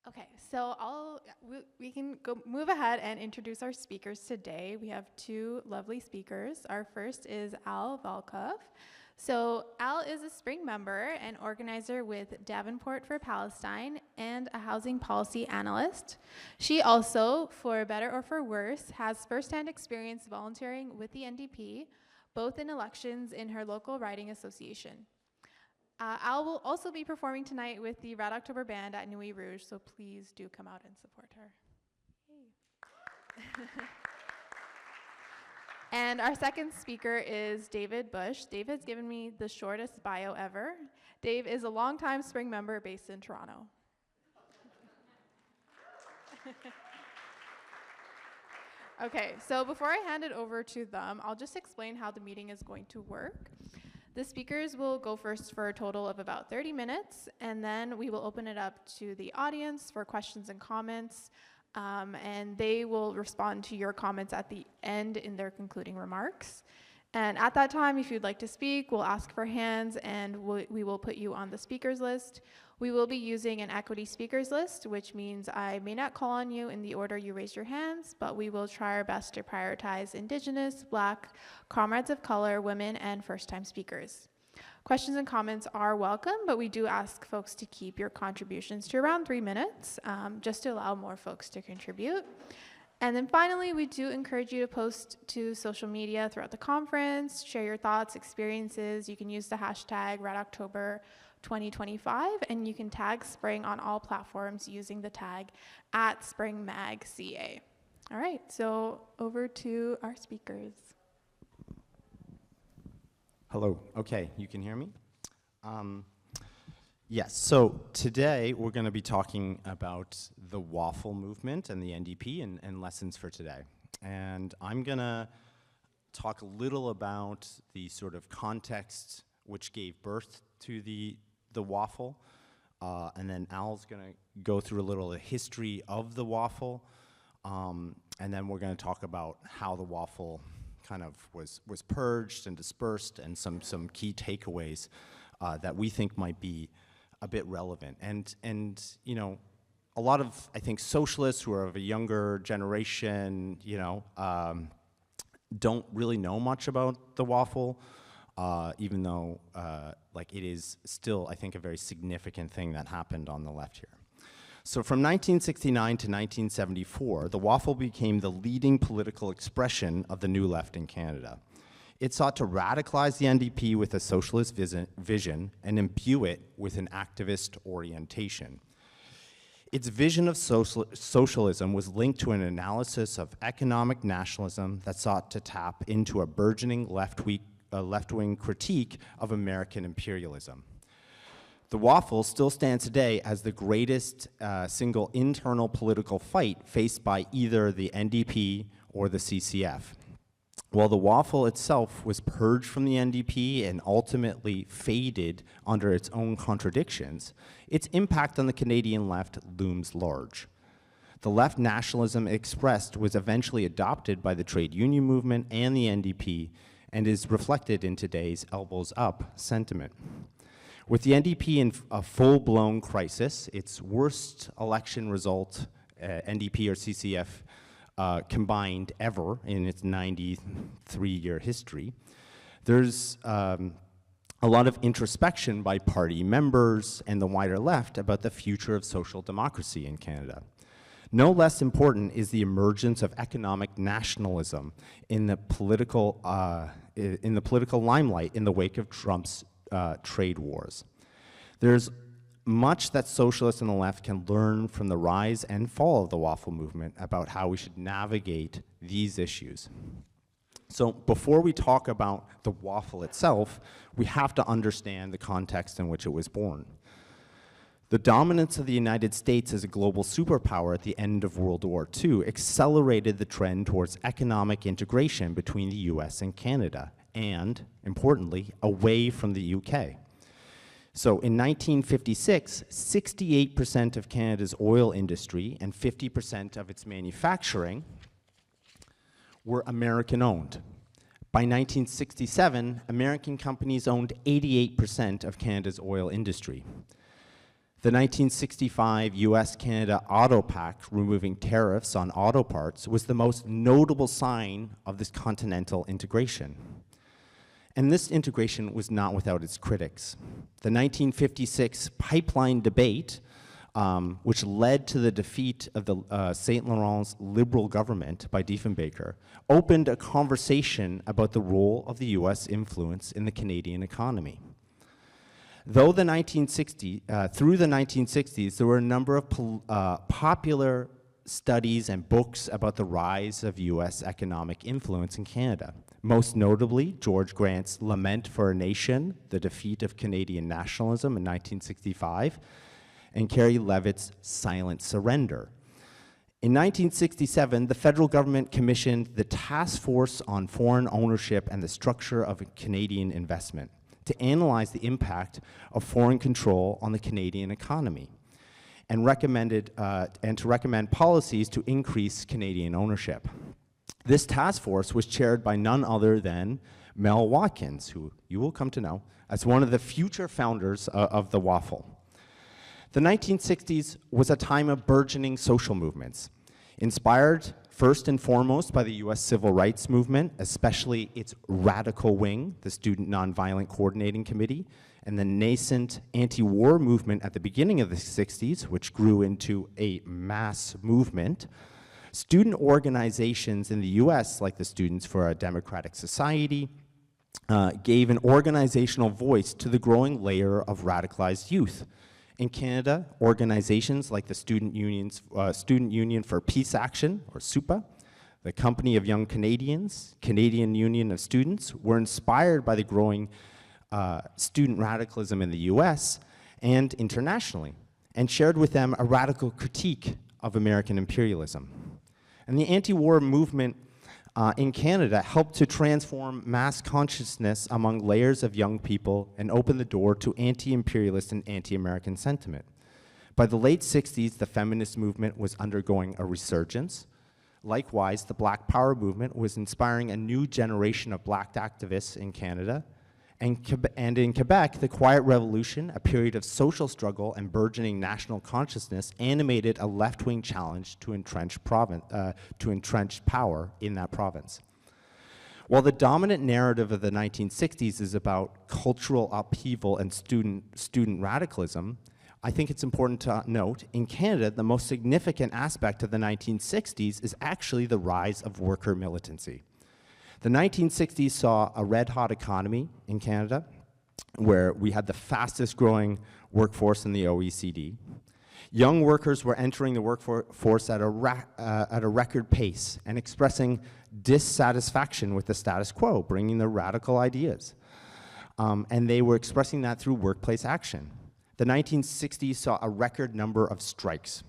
Okay, so we can move ahead and introduce our speakers today. We have two lovely speakers. Our first is Al Volkov. So Al is a Spring member and organizer with Davenport for Palestine and a housing policy analyst. She also, for better or for worse, has firsthand experience volunteering with the NDP, both in elections in her local riding association. Al will also be performing tonight with the Red October Band at Nuit Rouge, so please do come out and support her. And our second speaker is David Bush. Dave has given me the shortest bio ever. Dave is a longtime Spring member based in Toronto. Okay, so before I hand it over to them, I'll just explain how the meeting is going to work. The speakers will go first for a total of about 30 minutes, and then we will open it up to the audience for questions and comments, and they will respond to your comments at the end in their concluding remarks. And at that time, if you'd like to speak, we'll ask for hands, and we will put you on the speakers list. We will be using an equity speakers list, which means I may not call on you in the order you raise your hands, but we will try our best to prioritize Indigenous, Black, comrades of color, women, and first-time speakers. Questions and comments are welcome, but we do ask folks to keep your contributions to around 3 minutes, just to allow more folks to contribute. And then finally, we do encourage you to post to social media throughout the conference, share your thoughts, experiences. You can use the hashtag RedOctober2025, and you can tag Spring on all platforms using the tag @SpringMag.ca. All right, so over to our speakers. Hello, okay, you can hear me? Yes, so today we're going to be talking about the Waffle movement and the NDP and lessons for today. And I'm going to talk a little about the sort of context which gave birth to the Waffle, and then Al's going to go through a little of the history of the Waffle, and then we're going to talk about how the Waffle kind of was purged and dispersed, and some key takeaways that we think might be a bit relevant. And you know, a lot of, I think, socialists who are of a younger generation, you know, don't really know much about the Waffle, even though like it is still, I think, a very significant thing that happened on the left here. So from 1969 to 1974, the Waffle became the leading political expression of the New Left in Canada. It sought to radicalize the NDP with a socialist vision and imbue it with an activist orientation. Its vision of socialism was linked to an analysis of economic nationalism that sought to tap into a burgeoning left-wing critique of American imperialism. The Waffle still stands today as the greatest single internal political fight faced by either the NDP or the CCF. While the Waffle itself was purged from the NDP and ultimately faded under its own contradictions, its impact on the Canadian left looms large. The left nationalism expressed was eventually adopted by the trade union movement and the NDP and is reflected in today's elbows up sentiment. With the NDP in a full-blown crisis, its worst election result, NDP or CCF, combined ever in its 93-year history, there's a lot of introspection by party members and the wider left about the future of social democracy in Canada. No less important is the emergence of economic nationalism in the political limelight in the wake of Trump's trade wars. There's much that socialists and the left can learn from the rise and fall of the Waffle movement about how we should navigate these issues. So before we talk about the Waffle itself, we have to understand the context in which it was born. The dominance of the United States as a global superpower at the end of World War II accelerated the trend towards economic integration between the US and Canada, and, importantly, away from the UK. So in 1956, 68% of Canada's oil industry and 50% of its manufacturing were American-owned. By 1967, American companies owned 88% of Canada's oil industry. The 1965 US-Canada Auto Pact removing tariffs on auto parts was the most notable sign of this continental integration. And this integration was not without its critics. The 1956 pipeline debate, which led to the defeat of the St. Laurent's Liberal government by Diefenbaker, opened a conversation about the role of the US influence in the Canadian economy. Through the 1960s, there were a number of popular studies and books about the rise of US economic influence in Canada. Most notably, George Grant's Lament for a Nation, The Defeat of Canadian Nationalism in 1965, and Carrie Levitt's Silent Surrender. In 1967, the federal government commissioned the Task Force on Foreign Ownership and the Structure of Canadian Investment to analyze the impact of foreign control on the Canadian economy and to recommend policies to increase Canadian ownership. This task force was chaired by none other than Mel Watkins, who you will come to know as one of the future founders of the Waffle. The 1960s was a time of burgeoning social movements, inspired first and foremost by the US Civil Rights Movement, especially its radical wing, the Student Nonviolent Coordinating Committee, and the nascent anti-war movement at the beginning of the 60s, which grew into a mass movement. Student organizations in the US, like the Students for a Democratic Society, gave an organizational voice to the growing layer of radicalized youth. In Canada, organizations like the Student Union for Peace Action, or SUPA, the Company of Young Canadians, Canadian Union of Students, were inspired by the growing student radicalism in the US and internationally, and shared with them a radical critique of American imperialism. And the anti-war movement in Canada helped to transform mass consciousness among layers of young people and open the door to anti-imperialist and anti-American sentiment. By the late 60s, the feminist movement was undergoing a resurgence. Likewise, the Black Power movement was inspiring a new generation of Black activists in Canada. And in Quebec, the Quiet Revolution, a period of social struggle and burgeoning national consciousness, animated a left-wing challenge to entrench power in that province. While the dominant narrative of the 1960s is about cultural upheaval and student radicalism, I think it's important to note, in Canada, the most significant aspect of the 1960s is actually the rise of worker militancy. The 1960s saw a red-hot economy in Canada, where we had the fastest growing workforce in the OECD. Young workers were entering the workforce at a record pace and expressing dissatisfaction with the status quo, bringing their radical ideas. And they were expressing that through workplace action. The 1960s saw a record number of strikes,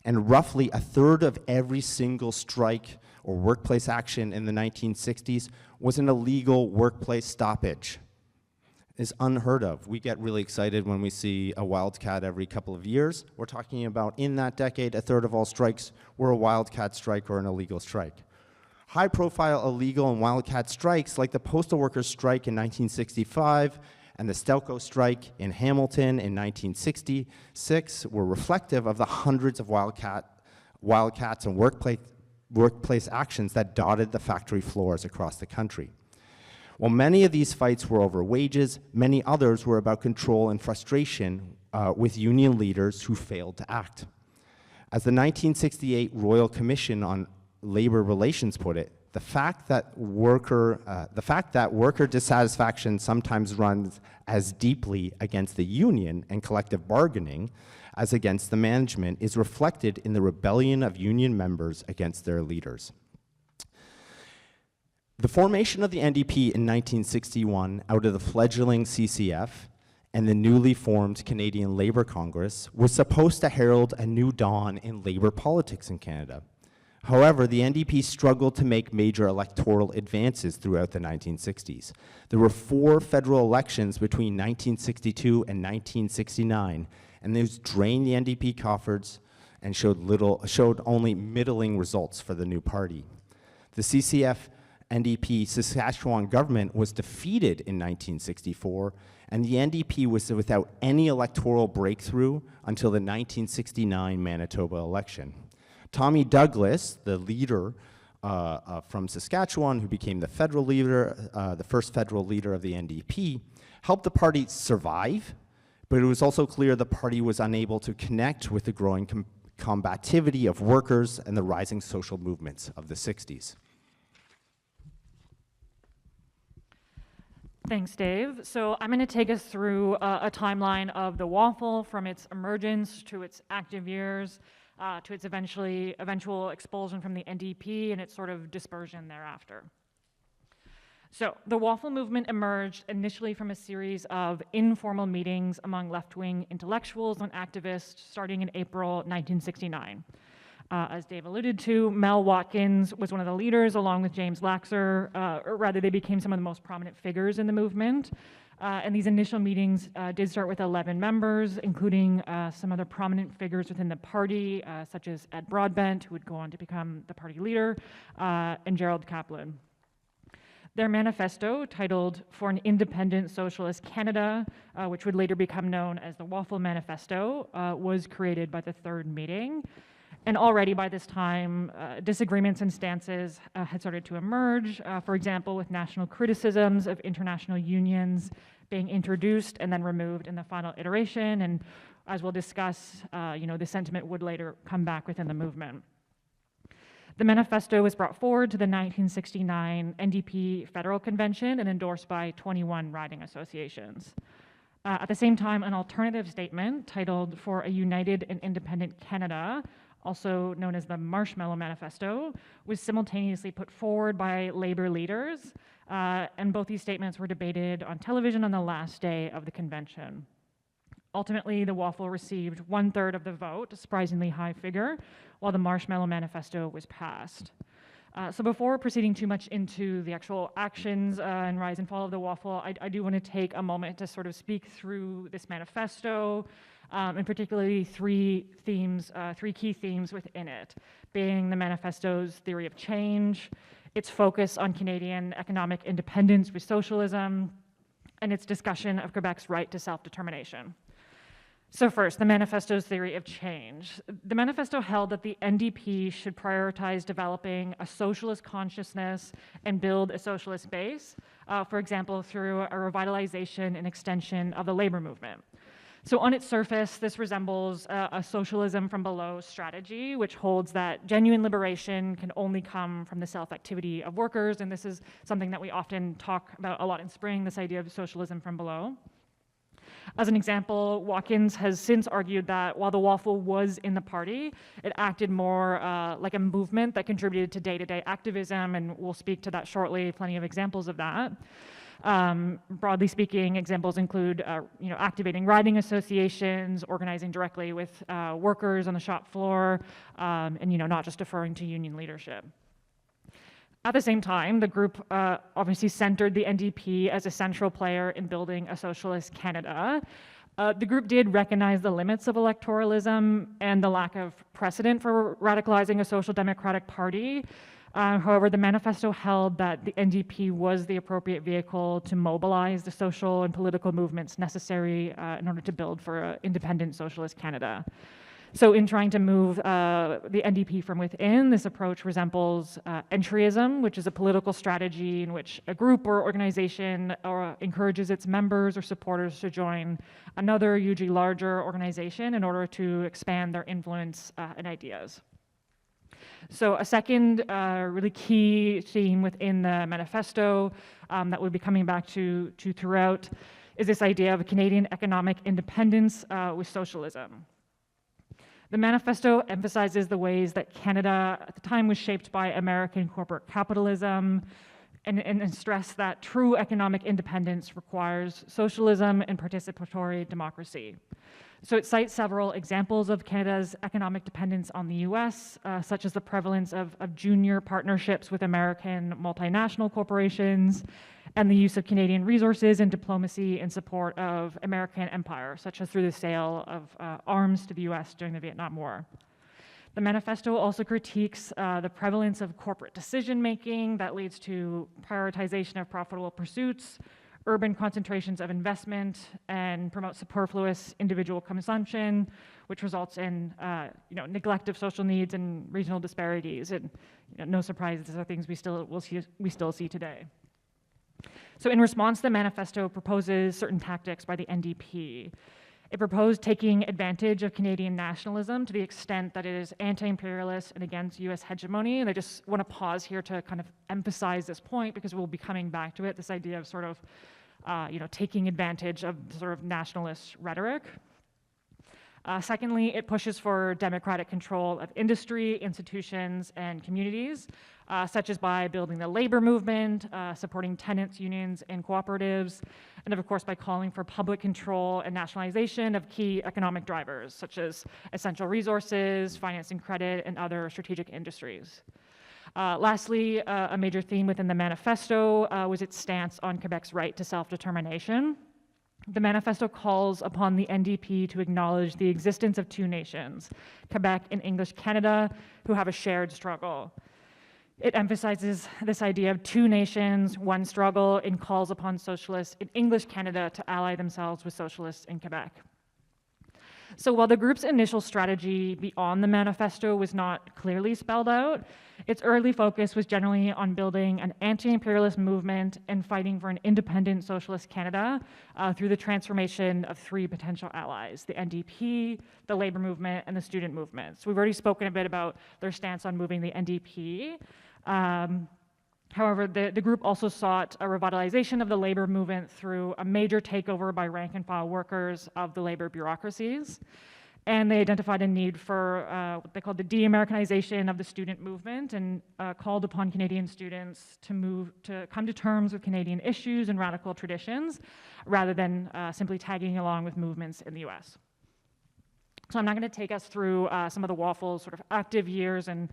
and roughly a third of every single strike or workplace action in the 1960s was an illegal workplace stoppage. It's unheard of. We get really excited when we see a wildcat every couple of years. We're talking about, in that decade, a third of all strikes were a wildcat strike or an illegal strike. High-profile illegal and wildcat strikes, like the postal workers' strike in 1965 and the Stelco strike in Hamilton in 1966, were reflective of the hundreds of wildcats and workplace actions that dotted the factory floors across the country. While many of these fights were over wages, many others were about control and frustration with union leaders who failed to act. As the 1968 Royal Commission on Labor Relations put it, the fact that worker dissatisfaction sometimes runs as deeply against the union and collective bargaining as against the management is reflected in the rebellion of union members against their leaders. The formation of the NDP in 1961 out of the fledgling CCF and the newly formed Canadian Labour Congress was supposed to herald a new dawn in labor politics in Canada. However, the NDP struggled to make major electoral advances throughout the 1960s. There were 4 federal elections between 1962 and 1969, and those drained the NDP coffers and showed only middling results for the new party. The CCF NDP Saskatchewan government was defeated in 1964, and the NDP was without any electoral breakthrough until the 1969 Manitoba election. Tommy Douglas, the leader from Saskatchewan, who became the federal leader, the first federal leader of the NDP, helped the party survive, but it was also clear the party was unable to connect with the growing combativity of workers and the rising social movements of the 60s. Thanks, Dave. So I'm going to take us through a timeline of the Waffle from its emergence to its active years, to its eventual expulsion from the NDP and its sort of dispersion thereafter. So the Waffle movement emerged initially from a series of informal meetings among left-wing intellectuals and activists starting in April 1969. As Dave alluded to, Mel Watkins was one of the leaders along with James Laxer, or rather they became some of the most prominent figures in the movement. And these initial meetings did start with 11 members, including some other prominent figures within the party, such as Ed Broadbent, who would go on to become the party leader, and Gerald Kaplan. Their manifesto, titled For an Independent Socialist Canada, which would later become known as the Waffle Manifesto, was created by the third meeting. And already by this time, disagreements and stances had started to emerge, for example, with national criticisms of international unions being introduced and then removed in the final iteration. And as we'll discuss, the sentiment would later come back within the movement. The manifesto was brought forward to the 1969 NDP Federal Convention and endorsed by 21 riding associations. At the same time, an alternative statement titled For a United and Independent Canada, also known as the Marshmallow Manifesto, was simultaneously put forward by labor leaders, and both these statements were debated on television on the last day of the convention. Ultimately, the Waffle received 1/3 of the vote, a surprisingly high figure, while the Marshmallow Manifesto was passed. So before proceeding too much into the actual actions and rise and fall of the Waffle, I do want to take a moment to sort of speak through this manifesto, and particularly three key themes within it, being the manifesto's theory of change, its focus on Canadian economic independence with socialism, and its discussion of Quebec's right to self-determination. So first, the manifesto's theory of change. The manifesto held that the NDP should prioritize developing a socialist consciousness and build a socialist base, for example, through a revitalization and extension of the labor movement. So on its surface, this resembles a socialism from below strategy, which holds that genuine liberation can only come from the self-activity of workers, and this is something that we often talk about a lot in Spring, this idea of socialism from below. As an example, Watkins has since argued that while the Waffle was in the party, it acted more like a movement that contributed to day-to-day activism, and we'll speak to that shortly, plenty of examples of that. Broadly speaking, examples include activating riding associations, organizing directly with workers on the shop floor, and not just deferring to union leadership. At the same time, the group obviously centered the NDP as a central player in building a socialist Canada. The group did recognize the limits of electoralism and the lack of precedent for radicalizing a social democratic party. However, the manifesto held that the NDP was the appropriate vehicle to mobilize the social and political movements necessary in order to build for an independent socialist Canada. So in trying to move the NDP from within, this approach resembles entryism, which is a political strategy in which a group or organization encourages its members or supporters to join another, usually larger organization in order to expand their influence and ideas. So a second really key theme within the manifesto that we'll be coming back to throughout is this idea of Canadian economic independence with socialism. The manifesto emphasizes the ways that Canada at the time was shaped by American corporate capitalism and stressed that true economic independence requires socialism and participatory democracy. So it cites several examples of Canada's economic dependence on the US, such as the prevalence of junior partnerships with American multinational corporations, and the use of Canadian resources and diplomacy in support of American empire, such as through the sale of arms to the US during the Vietnam War. The manifesto also critiques the prevalence of corporate decision-making that leads to prioritization of profitable pursuits, urban concentrations of investment, and promotes superfluous individual consumption, which results in neglect of social needs and regional disparities. And no surprise, these are things we still see today. So in response, the manifesto proposes certain tactics by the NDP. It proposed taking advantage of Canadian nationalism to the extent that it is anti-imperialist and against US hegemony. And I just want to pause here to kind of emphasize this point because we'll be coming back to it, this idea of sort of, taking advantage of sort of nationalist rhetoric. Secondly, it pushes for democratic control of industry, institutions, and communities, such as by building the labor movement, supporting tenants, unions, and cooperatives, and of course by calling for public control and nationalization of key economic drivers, such as essential resources, financing credit, and other strategic industries. Lastly, a major theme within the manifesto was its stance on Quebec's right to self-determination. The manifesto calls upon the NDP to acknowledge the existence of two nations, Quebec and English Canada, who have a shared struggle. It emphasizes this idea of two nations, one struggle, and calls upon socialists in English Canada to ally themselves with socialists in Quebec. So while the group's initial strategy beyond the manifesto was not clearly spelled out, its early focus was generally on building an anti-imperialist movement and fighting for an independent socialist Canada through the transformation of three potential allies, the NDP, the labor movement, and the student movement. So we've already spoken a bit about their stance on moving the NDP. However, the group also sought a revitalization of the labor movement through a major takeover by rank-and-file workers of the labor bureaucracies. And they identified a need for what they called the de-Americanization of the student movement and called upon Canadian students to come to terms with Canadian issues and radical traditions rather than simply tagging along with movements in the US. So I'm not going to take us through some of the Waffle's sort of active years and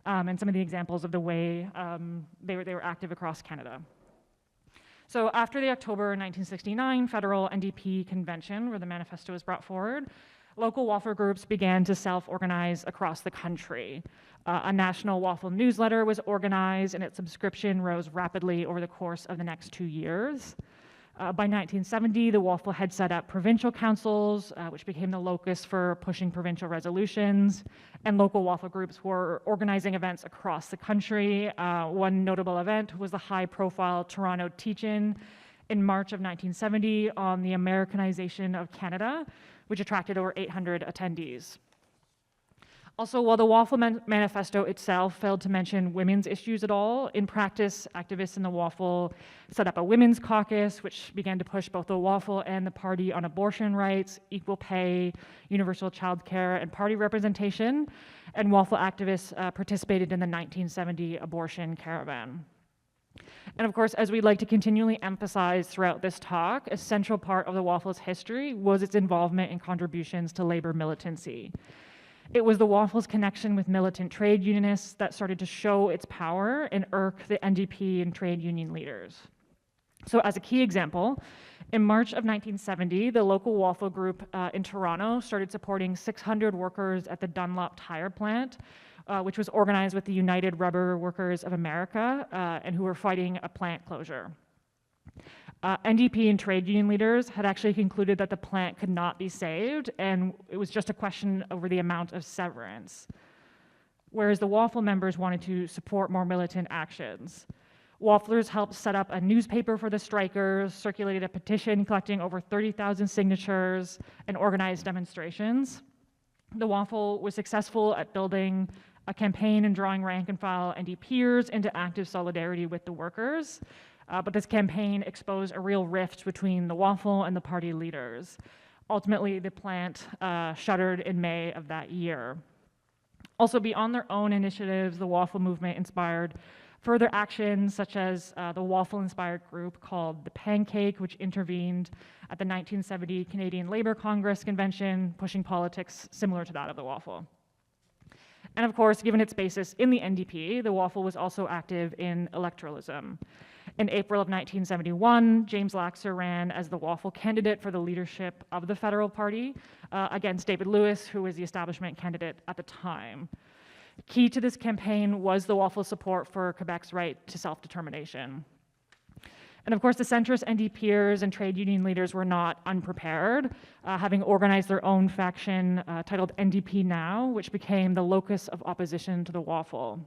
some of the examples of the way they were active across Canada. So after the October 1969 federal NDP convention, where the manifesto was brought forward, local Waffle groups began to self-organize across the country. A national Waffle newsletter was organized, and its subscription rose rapidly over the course of the next 2 years. By 1970, the Waffle had set up provincial councils, which became the locus for pushing provincial resolutions, and local Waffle groups were organizing events across the country. One notable event was the high-profile Toronto Teach-In in March of 1970 on the Americanization of Canada, which attracted over 800 attendees. Also, while the Waffle manifesto itself failed to mention women's issues at all, in practice, activists in the Waffle set up a women's caucus, which began to push both the Waffle and the party on abortion rights, equal pay, universal childcare, and party representation. And Waffle activists participated in the 1970 abortion caravan. And of course, as we'd like to continually emphasize throughout this talk, a central part of the Waffle's history was its involvement and contributions to labor militancy. It was the Waffle's connection with militant trade unionists that started to show its power and irk the NDP and trade union leaders. So as a key example, in March of 1970, the local Waffle group in Toronto started supporting 600 workers at the Dunlop tire plant, which was organized with the United Rubber Workers of America and who were fighting a plant closure. NDP and trade union leaders had actually concluded that the plant could not be saved, and it was just a question over the amount of severance. Whereas the Waffle members wanted to support more militant actions. Wafflers helped set up a newspaper for the strikers, circulated a petition collecting over 30,000 signatures, and organized demonstrations. The Waffle was successful at building a campaign and drawing rank-and-file NDPers into active solidarity with the workers. But this campaign exposed a real rift between the Waffle and the party leaders. Ultimately, the plant shuttered in May of that year. Also, beyond their own initiatives, the Waffle movement inspired further actions, such as the Waffle-inspired group called the Pancake, which intervened at the 1970 Canadian Labour Congress convention, pushing politics similar to that of the Waffle. And of course, given its basis in the NDP, the Waffle was also active in electoralism. In April of 1971, James Laxer ran as the Waffle candidate for the leadership of the Federal Party against David Lewis, who was the establishment candidate at the time. Key to this campaign was the Waffle support for Quebec's right to self-determination. And of course, the centrist NDPers and trade union leaders were not unprepared, having organized their own faction titled NDP Now, which became the locus of opposition to the Waffle.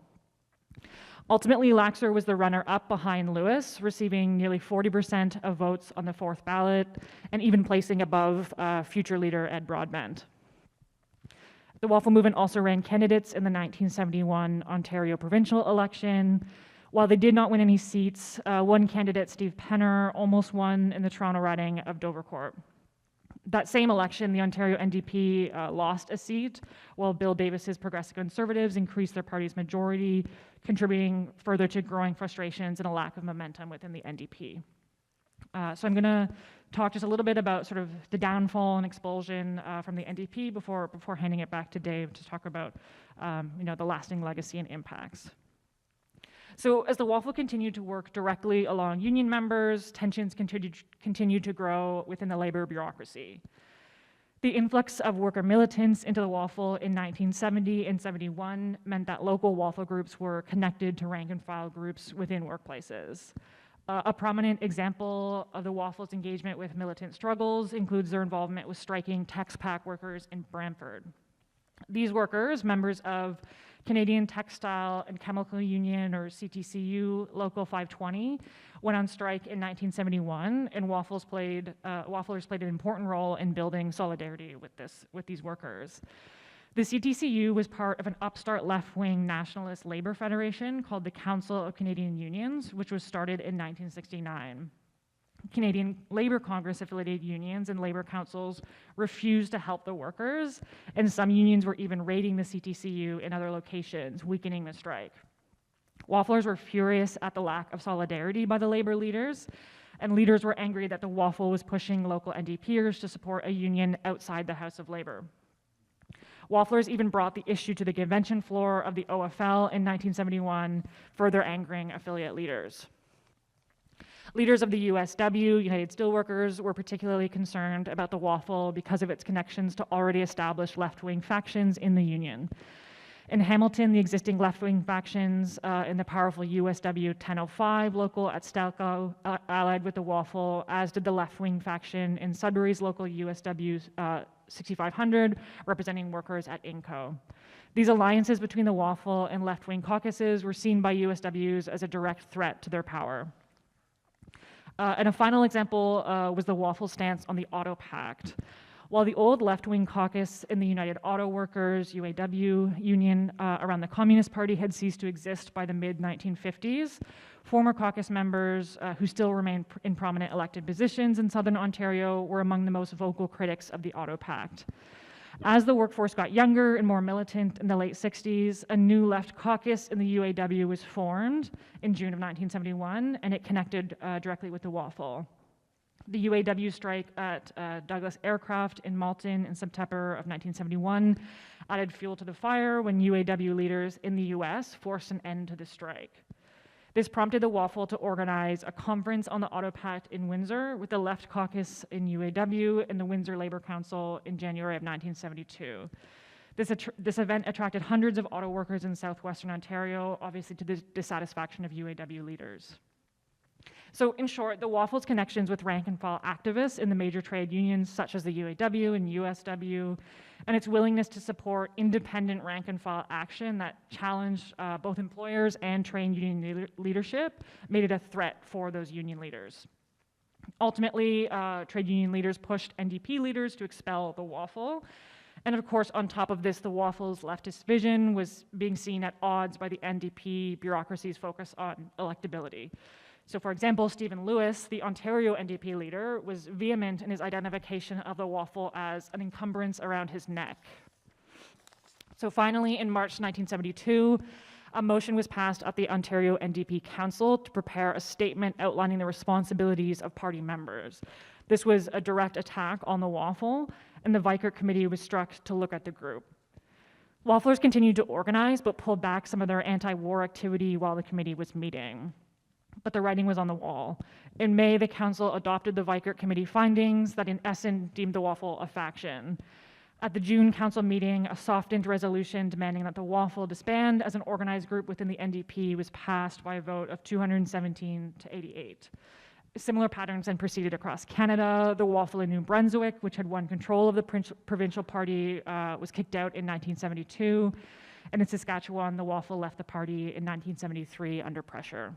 Ultimately, Laxer was the runner-up behind Lewis, receiving nearly 40% of votes on the fourth ballot, and even placing above future leader Ed Broadbent. The Waffle movement also ran candidates in the 1971 Ontario provincial election. While they did not win any seats, one candidate, Steve Penner, almost won in the Toronto riding of Dovercourt. That same election, the Ontario NDP lost a seat, while Bill Davis's Progressive Conservatives increased their party's majority, contributing further to growing frustrations and a lack of momentum within the NDP. So I'm going to talk just a little bit about sort of the downfall and expulsion from the NDP before handing it back to Dave to talk about the lasting legacy and impacts. So as the Waffle continued to work directly along union members, tensions continued to grow within the labor bureaucracy. The influx of worker militants into the Waffle in 1970 and 71 meant that local Waffle groups were connected to rank and file groups within workplaces. A prominent example of the Waffle's engagement with militant struggles includes their involvement with striking Tex-Pack workers in Brantford. These workers, members of Canadian Textile and Chemical Union, or CTCU, Local 520, went on strike in 1971, and Wafflers played an important role in building solidarity with these workers. The CTCU was part of an upstart left-wing nationalist labor federation called the Council of Canadian Unions, which was started in 1969. Canadian Labour Congress-affiliated unions and labor councils refused to help the workers, and some unions were even raiding the CTCU in other locations, weakening the strike. Wafflers were furious at the lack of solidarity by the labor leaders, and leaders were angry that the Waffle was pushing local NDPers to support a union outside the House of Labour. Wafflers even brought the issue to the convention floor of the OFL in 1971, further angering affiliate leaders. Leaders of the USW, United Steelworkers, were particularly concerned about the Waffle because of its connections to already established left-wing factions in the union. In Hamilton, the existing left-wing factions in the powerful USW 1005 local at Stelco allied with the Waffle, as did the left-wing faction in Sudbury's local USW 6500, representing workers at INCO. These alliances between the Waffle and left-wing caucuses were seen by USWs as a direct threat to their power. And a final example was the Waffle stance on the Auto Pact. While the old left-wing caucus in the United Auto Workers, UAW, union around the Communist Party had ceased to exist by the mid-1950s, former caucus members who still remain in prominent elected positions in Southern Ontario were among the most vocal critics of the Auto Pact. As the workforce got younger and more militant in the late 60s, a new left caucus in the UAW was formed in June of 1971, and it connected directly with the Waffle. The UAW strike at Douglas Aircraft in Malton in September of 1971 added fuel to the fire when UAW leaders in the US forced an end to the strike. This prompted the Waffle to organize a conference on the Auto Pact in Windsor with the Left Caucus in UAW and the Windsor Labour Council in January of 1972. This event attracted hundreds of auto workers in southwestern Ontario, obviously to the dissatisfaction of UAW leaders. So in short, the Waffle's connections with rank and file activists in the major trade unions such as the UAW and USW, and its willingness to support independent rank and file action that challenged both employers and trade union leadership made it a threat for those union leaders. Ultimately, trade union leaders pushed NDP leaders to expel the Waffle. And of course, on top of this, the Waffle's leftist vision was being seen at odds by the NDP bureaucracy's focus on electability. So for example, Stephen Lewis, the Ontario NDP leader, was vehement in his identification of the Waffle as an encumbrance around his neck. So finally, in March 1972, a motion was passed at the Ontario NDP Council to prepare a statement outlining the responsibilities of party members. This was a direct attack on the Waffle, and the Vikert Committee was struck to look at the group. Wafflers continued to organize, but pulled back some of their anti-war activity while the committee was meeting. but the writing was on the wall. In May, the council adopted the Weikert Committee findings that in essence deemed the Waffle a faction. At the June council meeting, a softened resolution demanding that the Waffle disband as an organized group within the NDP was passed by a vote of 217 to 88. Similar patterns then proceeded across Canada. The Waffle in New Brunswick, which had won control of the provincial party, was kicked out in 1972. And in Saskatchewan, the Waffle left the party in 1973 under pressure.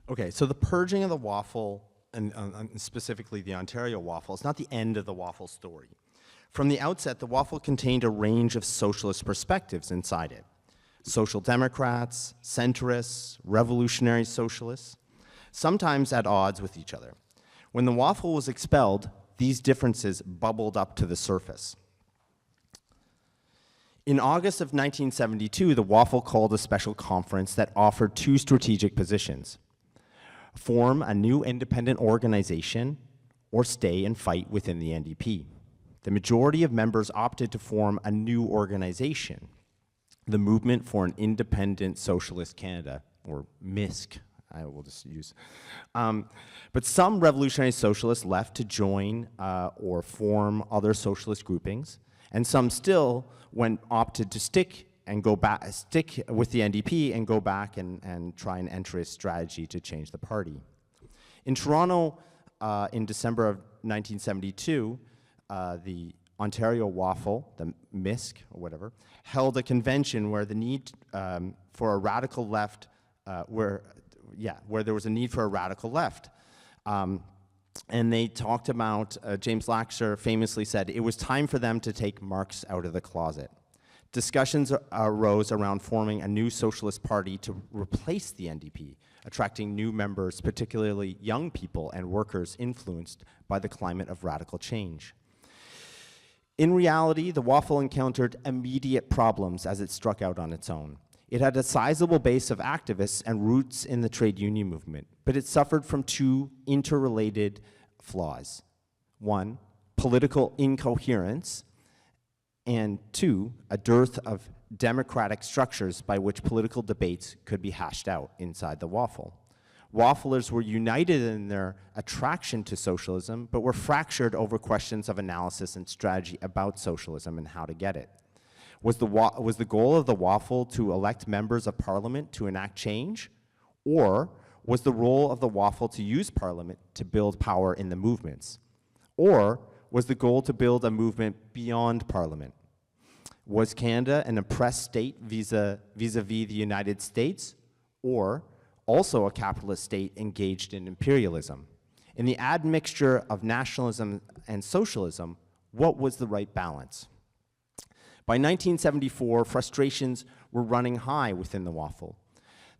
Okay, so the purging of the Waffle, and specifically the Ontario Waffle, is not the end of the Waffle story. From the outset, the Waffle contained a range of socialist perspectives inside it. Social democrats, centrists, revolutionary socialists, sometimes at odds with each other. When the Waffle was expelled, these differences bubbled up to the surface. In August of 1972, the Waffle called a special conference that offered two strategic positions: form a new independent organization or stay and fight within the NDP. The majority of members opted to form a new organization, the Movement for an Independent Socialist Canada, or MISC, I will just use. But some revolutionary socialists left to join or form other socialist groupings, and some still opted to stick with the NDP and go back and try and enter a strategy to change the party. In Toronto, in December of 1972, the Ontario Waffle, the MISC or whatever, held a convention where the need for a radical left, where there was a need for a radical left. And they talked about, James Laxer famously said, it was time for them to take Marx out of the closet. Discussions arose around forming a new socialist party to replace the NDP, attracting new members, particularly young people and workers influenced by the climate of radical change. In reality, the Waffle encountered immediate problems as it struck out on its own. It had a sizable base of activists and roots in the trade union movement, but it suffered from two interrelated flaws. One, political incoherence, and two, a dearth of democratic structures by which political debates could be hashed out inside the Waffle. Wafflers were united in their attraction to socialism, but were fractured over questions of analysis and strategy about socialism and how to get it. Was the goal of the Waffle to elect members of parliament to enact change? Or was the role of the Waffle to use parliament to build power in the movements? Or was the goal to build a movement beyond parliament? Was Canada an oppressed state vis-a-vis the United States, or also a capitalist state engaged in imperialism? In the admixture of nationalism and socialism, what was the right balance? By 1974, frustrations were running high within the Waffle.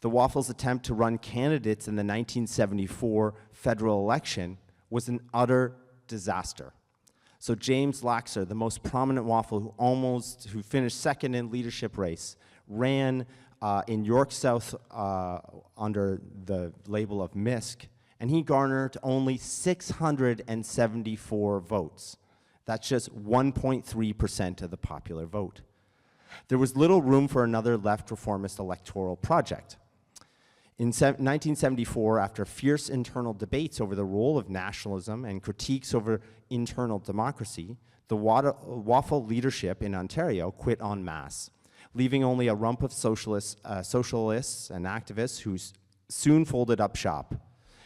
The Waffle's attempt to run candidates in the 1974 federal election was an utter disaster. So James Laxer, the most prominent Waffle who finished second in leadership race, ran in York South under the label of MISC, and he garnered only 674 votes. That's just 1.3% of the popular vote. There was little room for another left reformist electoral project. In 1974, after fierce internal debates over the role of nationalism and critiques over internal democracy, the Waffle leadership in Ontario quit en masse, leaving only a rump of socialists and activists who soon folded up shop.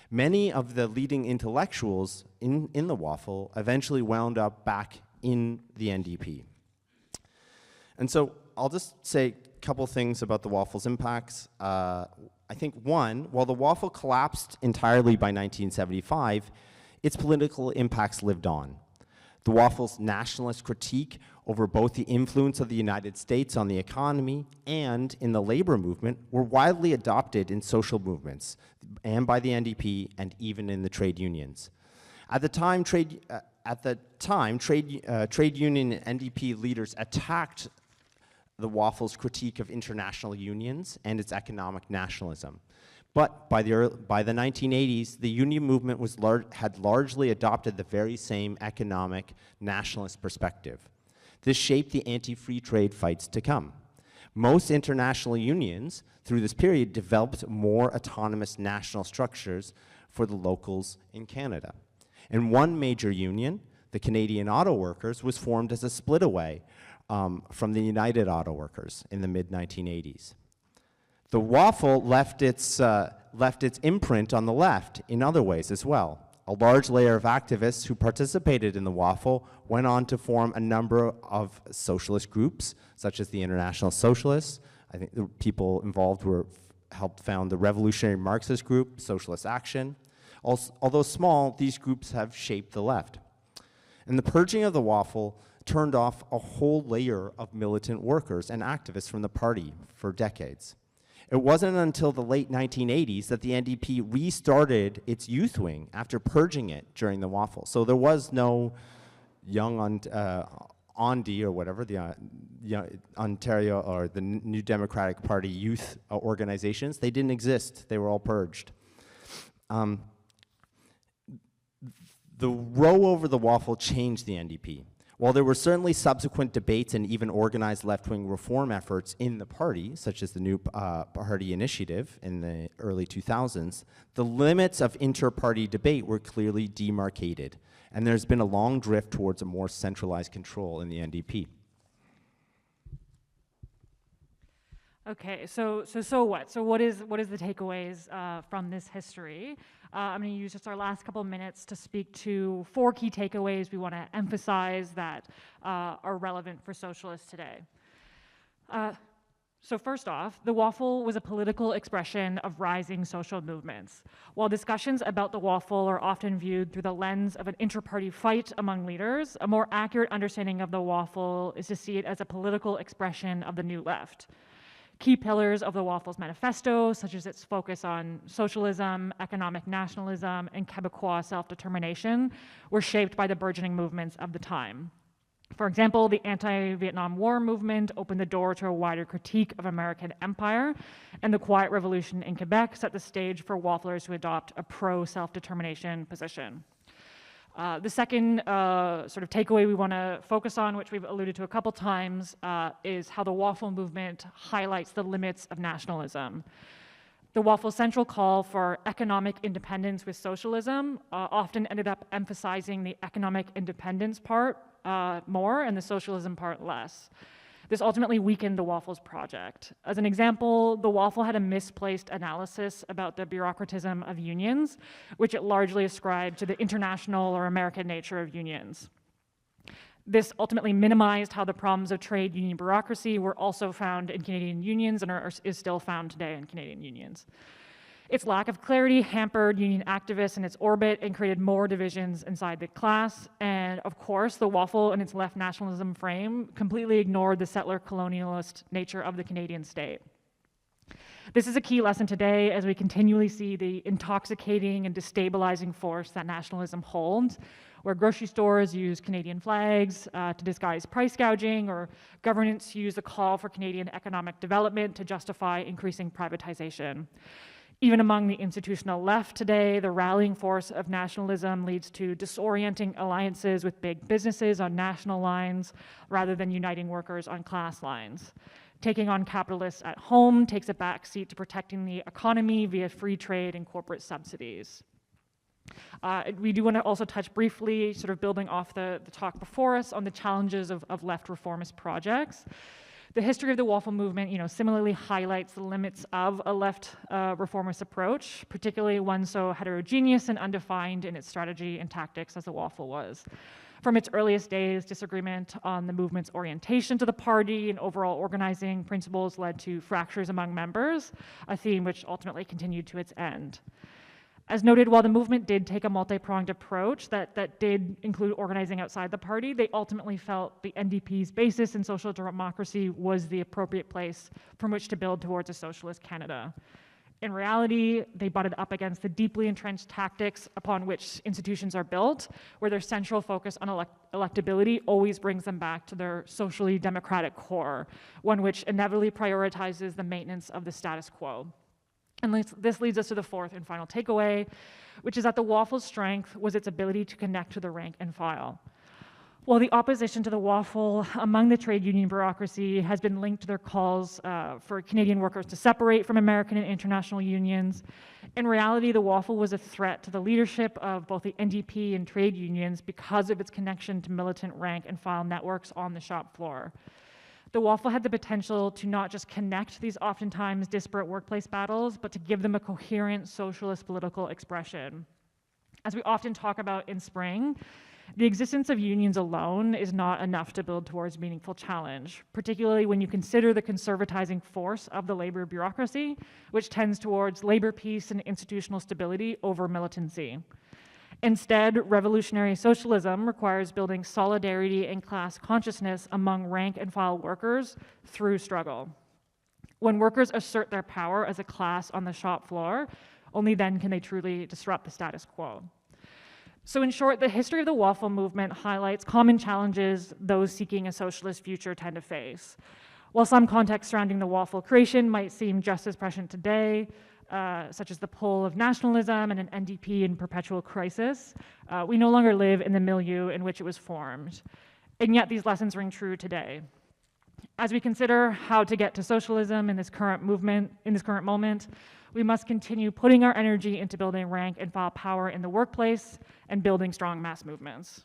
Many of the leading intellectuals in the Waffle eventually wound up back in the NDP. And so I'll just say a couple things about the Waffle's impacts. I think one, while the Waffle collapsed entirely by 1975, its political impacts lived on. The Waffle's nationalist critique over both the influence of the United States on the economy and in the labor movement were widely adopted in social movements and by the NDP and even in the trade unions. At the time, trade union and NDP leaders attacked the Waffle's critique of international unions and its economic nationalism. But by the 1980s, the union movement had largely adopted the very same economic nationalist perspective. This shaped the anti-free trade fights to come. Most international unions through this period developed more autonomous national structures for the locals in Canada. And one major union, the Canadian Auto Workers, was formed as a split away from the United Auto Workers in the mid-1980s. The Waffle left its imprint on the left in other ways as well. A large layer of activists who participated in the Waffle went on to form a number of socialist groups, such as the International Socialists. I think the people involved helped found the Revolutionary Marxist group, Socialist Action. Although small, these groups have shaped the left. And the purging of the Waffle turned off a whole layer of militant workers and activists from the party for decades. It wasn't until the late 1980s that the NDP restarted its youth wing after purging it during the Waffle. So there was no young Ondi or whatever, the Ontario or the New Democratic Party youth organizations. They didn't exist. They were all purged. The row over the Waffle changed the NDP. While there were certainly subsequent debates and even organized left-wing reform efforts in the party, such as the New Party Initiative in the early 2000s, the limits of inter-party debate were clearly demarcated, and there's been a long drift towards a more centralized control in the NDP. Okay, so what? So what is the takeaways from this history? I'm going to use just our last couple of minutes to speak to 4 key takeaways we want to emphasize that are relevant for socialists today. So first off, the Waffle was a political expression of rising social movements. While discussions about the Waffle are often viewed through the lens of an inter-party fight among leaders, a more accurate understanding of the Waffle is to see it as a political expression of the New Left. Key pillars of the Waffle's manifesto, such as its focus on socialism, economic nationalism, and Quebecois self-determination, were shaped by the burgeoning movements of the time. For example, the anti-Vietnam War movement opened the door to a wider critique of American empire, and the Quiet Revolution in Quebec set the stage for Wafflers to adopt a pro-self-determination position. The second sort of takeaway we want to focus on, which we've alluded to a couple times, is how the Waffle movement highlights the limits of nationalism. The Waffle's central call for economic independence with socialism often ended up emphasizing the economic independence part more and the socialism part less. This ultimately weakened the Waffle's project. As an example, the Waffle had a misplaced analysis about the bureaucratism of unions, which it largely ascribed to the international or American nature of unions. This ultimately minimized how the problems of trade union bureaucracy were also found in Canadian unions and is still found today in Canadian unions. Its lack of clarity hampered union activists in its orbit and created more divisions inside the class. And of course, the Waffle in its left nationalism frame completely ignored the settler colonialist nature of the Canadian state. This is a key lesson today as we continually see the intoxicating and destabilizing force that nationalism holds, where grocery stores use Canadian flags to disguise price gouging, or governments use the call for Canadian economic development to justify increasing privatization. Even among the institutional left today, the rallying force of nationalism leads to disorienting alliances with big businesses on national lines rather than uniting workers on class lines. Taking on capitalists at home takes a backseat to protecting the economy via free trade and corporate subsidies. We do want to also touch briefly, sort of building off the talk before us, on the challenges of left reformist projects. The history of the Waffle movement, similarly highlights the limits of a left reformist approach, particularly one so heterogeneous and undefined in its strategy and tactics as the Waffle was. From its earliest days, disagreement on the movement's orientation to the party and overall organizing principles led to fractures among members, a theme which ultimately continued to its end. As noted, while the movement did take a multi-pronged approach that did include organizing outside the party, they ultimately felt the NDP's basis in social democracy was the appropriate place from which to build towards a socialist Canada. In reality, they butted up against the deeply entrenched tactics upon which institutions are built, where their central focus on electability always brings them back to their socially democratic core, one which inevitably prioritizes the maintenance of the status quo. And this leads us to the fourth and final takeaway, which is that the Waffle's strength was its ability to connect to the rank and file. While the opposition to the Waffle among the trade union bureaucracy has been linked to their calls for Canadian workers to separate from American and international unions, in reality, the Waffle was a threat to the leadership of both the NDP and trade unions because of its connection to militant rank and file networks on the shop floor. The Waffle had the potential to not just connect these oftentimes disparate workplace battles, but to give them a coherent socialist political expression. As we often talk about in Spring, the existence of unions alone is not enough to build towards meaningful challenge, particularly when you consider the conservatizing force of the labor bureaucracy, which tends towards labor peace and institutional stability over militancy. Instead, revolutionary socialism requires building solidarity and class consciousness among rank and file workers through struggle. When workers assert their power as a class on the shop floor, only then can they truly disrupt the status quo. So in short, the history of the Waffle movement highlights common challenges those seeking a socialist future tend to face. While some contexts surrounding the Waffle creation might seem just as prescient today, such as the pull of nationalism and an NDP in perpetual crisis, we no longer live in the milieu in which it was formed. And yet these lessons ring true today. As we consider how to get to socialism in this current moment, we must continue putting our energy into building rank and file power in the workplace and building strong mass movements.